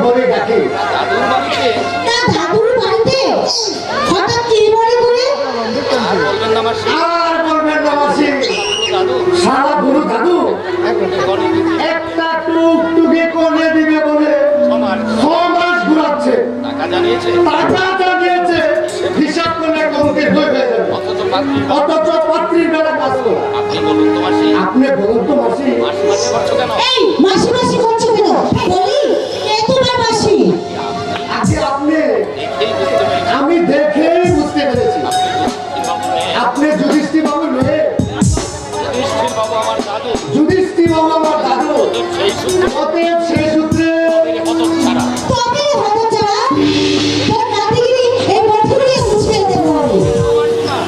বলে ডাকে। দাদুর বাড়িতে? না দাদুর বাড়িতে হঠাৎ কি মনে করে? আর বলবেন না মাসি, আর বলবেন না মাসি। দাদু সারা গুরু দাদু একটা টুকটুকে কোণে দিবে বলে 6 মাস ঘুরাচ্ছে। টাকা জানিয়েছে? টাকা জানিয়েছে, হিসাব করলে কমকে হয়ে যাবে। অথচ পাত্রীর বেলা কাজ করে। আপনি বলুন তো মাসি, আপনি বলুন তো মাসি, মাসি মাসি করছো কেন? এই মাসি মাসি করছো কেন বলি? কে তোমার মাসি? আজকে আপনি দেখেই বুঝতে পেরেছি আমি দেখেই বুঝতে পেরেছি আপনি যুধিষ্ঠির বাবু মেয়ে। আপনি যুধিষ্ঠির বাবু যুধিষ্ঠির বাবু মেয়ে। আমার দাদু, যুধিষ্ঠির বাবু আমার দাদু। সেই সূত্রে অতএব সেই সূত্রে হতক ছাড়া তবে হতো যারা তোর নাতিগিরি এই মঠুরি মুছে দেব আমি।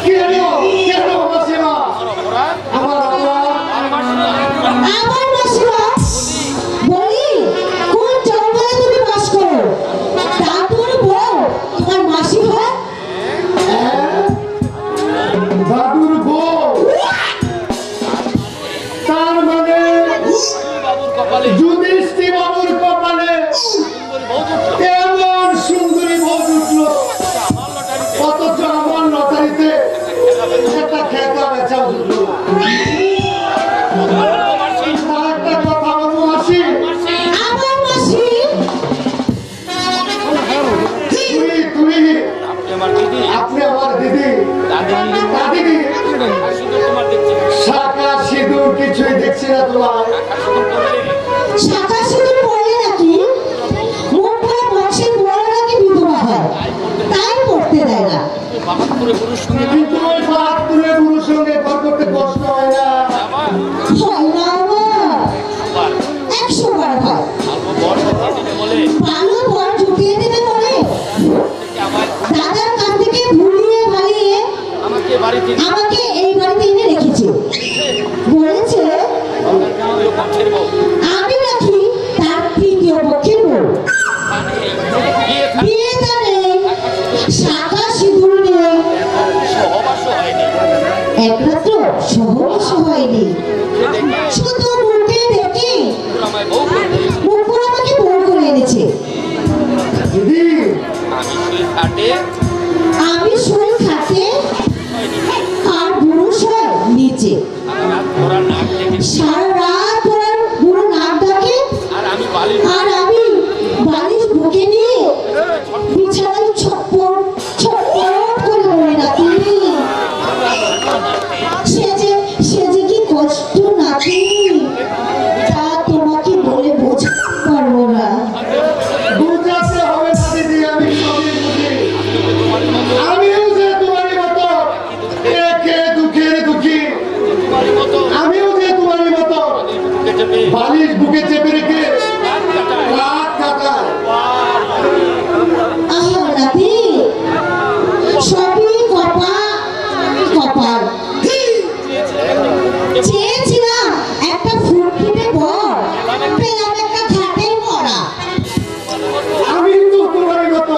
কেন কেন মাসিমা অপরাধ আমার অপরাধ? আর মাসি আমার মাসিমা বলি কোন জঙ্গলে তুমি বাস করো? দাদুর বউ তোমার মাসি হয়? দাদুর বউ, তার মানে বাবুর কপালে যুধিষ্ঠির বাবুর কপালে সুন্দরী বউ জুটলো। কেমন সুন্দরী বউ জুটলো, আমার লটারিতে অথচ আমার লটারিতে একটা খেতা বেচা জুটলো না। মাসি তার একটা কথা বলবো মাসি, আমার মাসি তুমি আপনি আমার দিদি, আপনি আমার দিদি, দাদি দাদিদি। শুধু তোমার দেখছি শাঁখা সিঁদুর কিছুই দেখছি না তোমার। শুধু করলে শাখা সিঁদুর পড়লে নাকি মুখ ভরা বংশের বড় নাকি বিধবা হয়, তাই পড়তে দেয় না। বাহাত্তরে পুরুষ সঙ্গে কিন্তু ওই বাদ তুলে গুরুর সঙ্গে ঘর করতে কষ্ট হয় না। আমার হয় না আমার বার 100 বার হয়। অল্প বর কথা দিতে বলে ভালো বর ঢুকিয়ে দেবে বলে থেকে আমার দাদার কাছ থেকে ভুলিয়ে ভালিয়ে আমাকে বাড়িতে আমাকে এই বাড়িতে এনে রেখেছে। বলেছে পক্ষের বউ আমি নাকি তার তৃতীয় পক্ষের বউ। বিয়ে বিয়ে তা নেই, শাখা সিঁদুর নেই, সহবাসও হয়নি, একমাত্র সহবাস হয়নি। শুধু মুখে দেখে আমায় বউ করতে মুখ আমাকে বউ করে এনেছে। দিদি আমি সেই খাটে আমি শুই খাটে আর বুড়ো শোয় নিচে। রাত ভরা নাক ডেকে সারা রাত ওর বুড়ো নাক ডাকে আর আমি বালি আর আমি বালিশ বুকে নিয়ে বিছানায় ছটপট ছটপট করে মরে নাকি। সে যে কি কষ্ট নাকি তা তোমাকে বলে বোঝাতে পারবো না। বুঝাতে হবে না দিদি, আমি সবই বুঝি। আমিও যে তোমারই মতো একে দুঃখের দুঃখী, তোমারই মতো আমিও যে তোমারই মতো বুকে চেপে বালিশ বুকে চেপে রেখে রাত কাটায়। রাত কাটায়। আহা নাতি সবই কপাল। চেয়েছিলাম একটা ফুটফুটে বর, পেলাম একটা ঘাটের মরা। আমি তো তোমারই মতো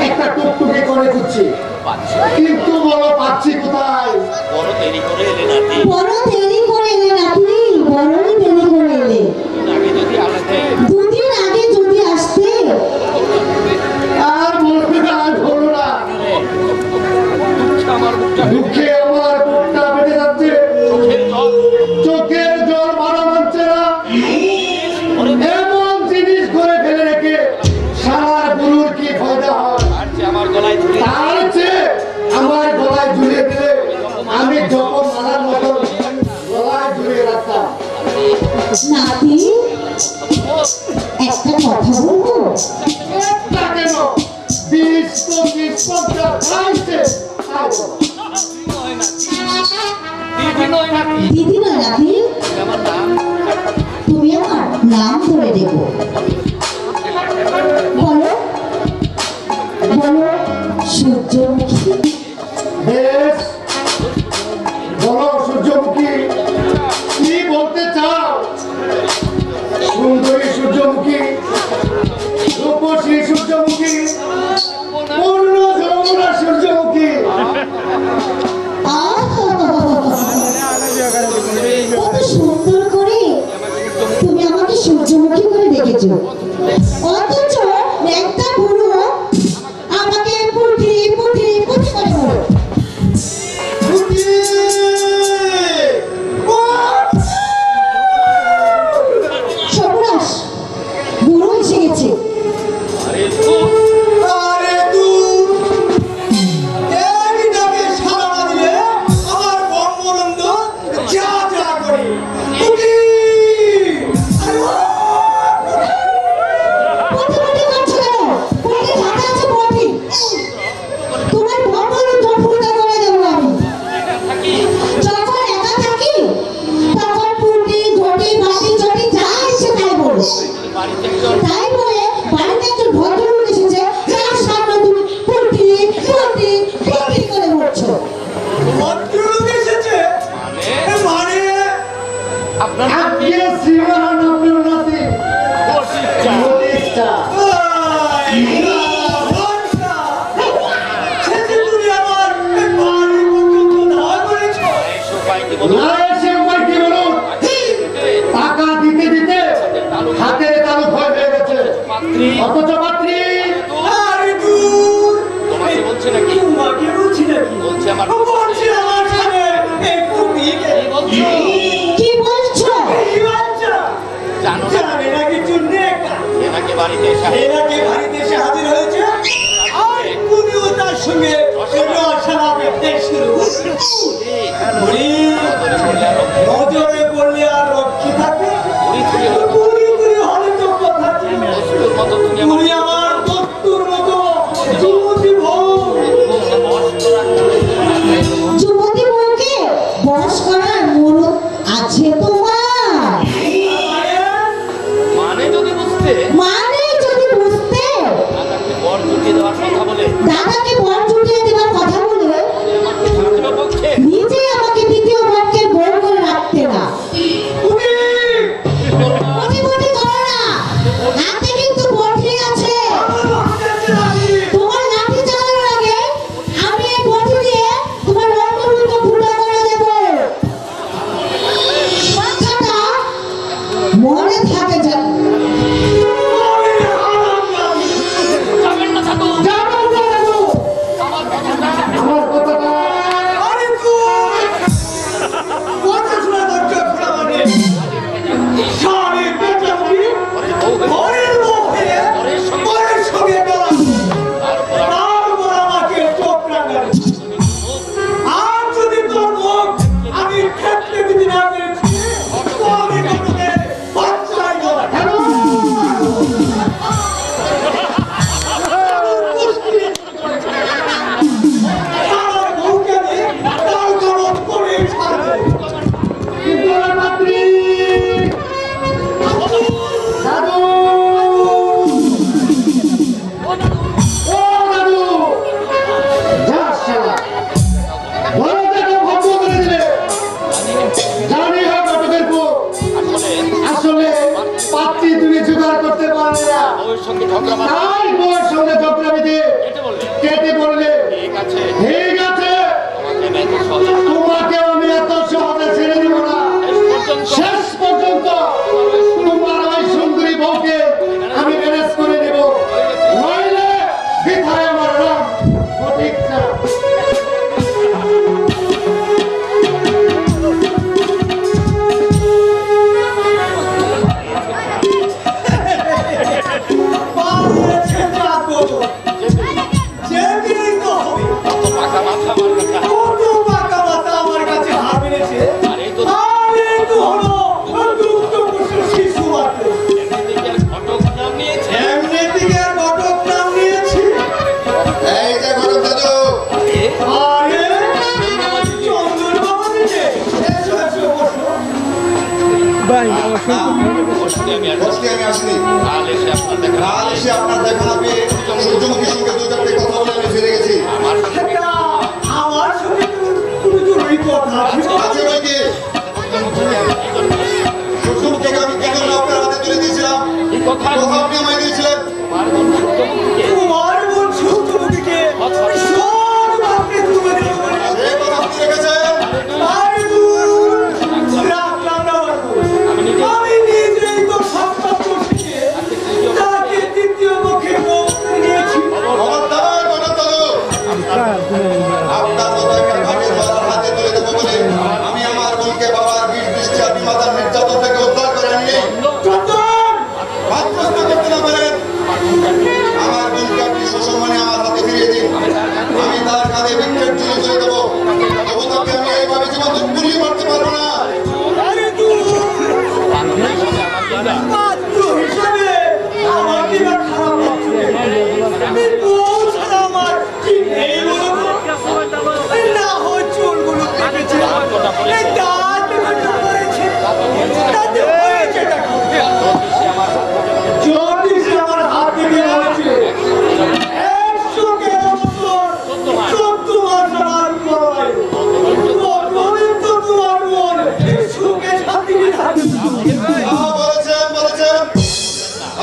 একটা টুকটুকি করে খুঁজছি, কিন্তু বলো পাচ্ছি কোথায়? বড় দেরি করে এলে নাতি, বড় দেরি করে এলে নাতি, বড়ই দেরি করে এলে। আগে যদি আসতে 2 দিন আগে যদি আসতে আর বলবে না, আর বলো না। দুঃখে আমার মুখটা দুঃখে আমার বুকটা বেড়ে যাচ্ছে, চোখের জল চোখের জল ভালো মানছে না। এমন জিনিস করে ফেলে রেখে সারা গুরুর কি ফায়দা হয়? আর যে আমার গলায় ধরে তার চেয়ে আমার গলায় ঝুলিয়ে দিলে আমি যখন মারার মতো গলায় ঝুলিয়ে রাখতাম। নাতি একটা কথা বলবো? একটা কেন, 20, 25, 50 খাইছে, খাইছে। দিদি নয় নাতি, দিদি নয় নাতি, আমার নাম তুমি আমার নাম ধরে দেবো। বলো বলো সূর্যমুখী। বেশ, বলো সূর্যমুখী, কি বলতে চাও? সুন্দরী সূর্যমুখী, রূপসী সূর্যমুখী, পূর্ণ যমুনা সূর্যমুখী। কত সুন্দর করে তুমি আমাকে সূর্যমুখী করে দেখেছো। নজরে পড়লে আর রক্ষী থাকে পুরি পুরি হলে তো কথা তুমি আমার দত্তুর মতো যুবতী বউ যুবতী বউকে বশ করার মুরুদ আছে তোমার? মানে যদি বুঝতে মানে যদি বুঝতে দাদাকে বর জুটিয়ে দেওয়ার কথা বলে দাদাকে বর জুটিয়ে দেওয়ার কথা বলে আমাকে দ্বিতীয় পক্ষে নিজে আমাকে দ্বিতীয় পক্ষের বউ করে রাখতে না। বটি বটি করো না, হাতে কিন্তু বটি আছে। তোমার লাঠি চালানোর আগে আমি এই বটি দিয়ে তোমার রক্তগুলো ফুটো করে দেব। কথাটা মনে থাকে যেন। যাবেন না দাদু যাবো না দাদু। আমার কথাটা আমার কথাটা আরে কথা শোনা দরকার শোনা মানে সারে পেটাবি ঘরের লোক হয়ে ঘরের সঙ্গে বেড়া তারপর আমাকে চোখ রাঙাবে আর যদি তোর মুখ আমি ক্ষেত্রে দিদি না পেরেছি তো আমি তোকে বাচ্চাই দেবো আমার বউকে আমি তার গরম করে ছাড়বো কিন্তু আমার মাতৃ দাদু ও দাদু যা শালা বড় দেখো ভঙ্গ করে দিলে জানি হয় নাটকের বউ আসলে পাত্রী তুমি জোগাড় করতে পারবে না ওর সঙ্গে ঝগড়া মারা তাই বউয়ের সঙ্গে ঝগড়া বেঁধে কেটে বললে কেটে পড়লে ঠিক আছে ঠিক আছে আমাকে ব্যাংক সহজে তোমাকে আমি এত সহজে ছেড়ে দিব না শেষ পর্যন্ত তোমার ওই সুন্দরী বউকে আমি ম্যানেজ করে দেব নইলে বিধায় আমার নাম সঠিক না বাড়িয়েছে যাবো যেদিনই তো হবে কত পাকা মাথা আমার কথা কত পাকা মাথা আমার কাছে হার মেরেছে আর এই তো আরে তো হলো দুগ্ধ পুষ্টির শিশু মাত্র এদিকে ঘটক নাম নিয়েছে এমনি দিকে ঘটক নাম নিয়েছি এই যে ঘটক দাদু আরে চন্দন বাবা দিকে এসো এসো বসো বসতে আমি আর বসতে আমি আসিনি কাল এসে আপনার দেখা কাল এসে আপনার দেখা না পেয়ে সূর্যমুখীর সঙ্গে দু চারটে কথা বলে আমি ফিরে গেছি আমার সঙ্গে এটা আমার সঙ্গে তুমি তো ওই কথা আছে বই কি সূর্যমুখীকে আমি কি জন্য আপনার হাতে তুলে দিয়েছিলাম এই কথা কথা আপনি আমায় দিয়েছিলেন আমার বন্ধু সূর্যমুখীকে তোমার বোন সূর্যমুখীকে সব ভাবকে তুলে দেবো সে কথা আপনি রেখেছেন আরে দূর রাখলাম না বাবু। আমি নিজেই তো সবটা শিখে তাকে দ্বিতীয় পক্ষে বউ করে নিয়েছি খবরদার ঘটক দাদু আপনার মতো একটা ঘাটের বাবার হাতে তুলে দেবো বলে আমি আমার বোনকে বাবার বিষ বৃষ্টি আর বিমাতার নির্যাতন থেকে উদ্ধার করে আনিনি চন্দন বাধ্যস্থ করতে না পারেন আমার বোনকে আপনি সসম্মানে আমার হাতে ফিরিয়ে দিন আমি তার কাঁধে বিক্ষেপ ঝুলে তুলে দেবো তবু তাকে আমি এইভাবে জীবন গুলিয়ে মারতে পারবো না আরে দূর আমার দাদা পাত্র হিসাবে আমার কি না খারাপ লাগছে আমি বউ ছাড়া আমার কি নেই বলো তো? এই না হয় চুলগুলো পেকেছে এই দাঁত দুটো পড়েছে তাতে হয়েছেটা কি? জ্যোতিষী আমার হাত থেকে হয়েছে 100 বছর 14 মাস আর পরে কতদিন তো তোমার মন সুখে শান্তিতে থাকে বলেছেন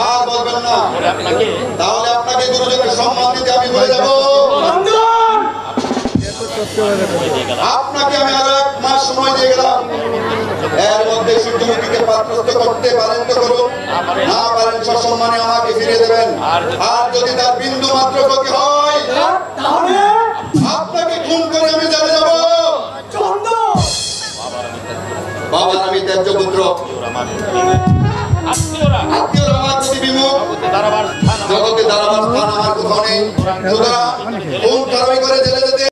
আর বলবেন না ওরে আপনাকে তাহলে আপনাকে গুরুজনের সম্মান দিতে আমি বলে যাবো চন্দন আপনাকে আমি আরো 1 মাস সময় দিয়ে গেলাম এর মধ্যে সূর্যমুখীকে পাত্রস্থ করতে পারেন তো করুন না পারেন সসম্মানে আমাকে ফিরিয়ে দেবেন আর যদি তার বিন্দু মাত্র ক্ষতি হয় তাহলে আপনাকে খুন করে আমি জেলে যাব চন্দন বাবার আমি ত্যায্য পুত্র আত্মীয়রা আত্মীয়রা আমার প্রতি বিমুখ দাঁড়াবার স্থান জগতে দাঁড়াবার স্থান আমার কোথাও নেই সুতরাং খুন কারবাই করে জেলে যেতে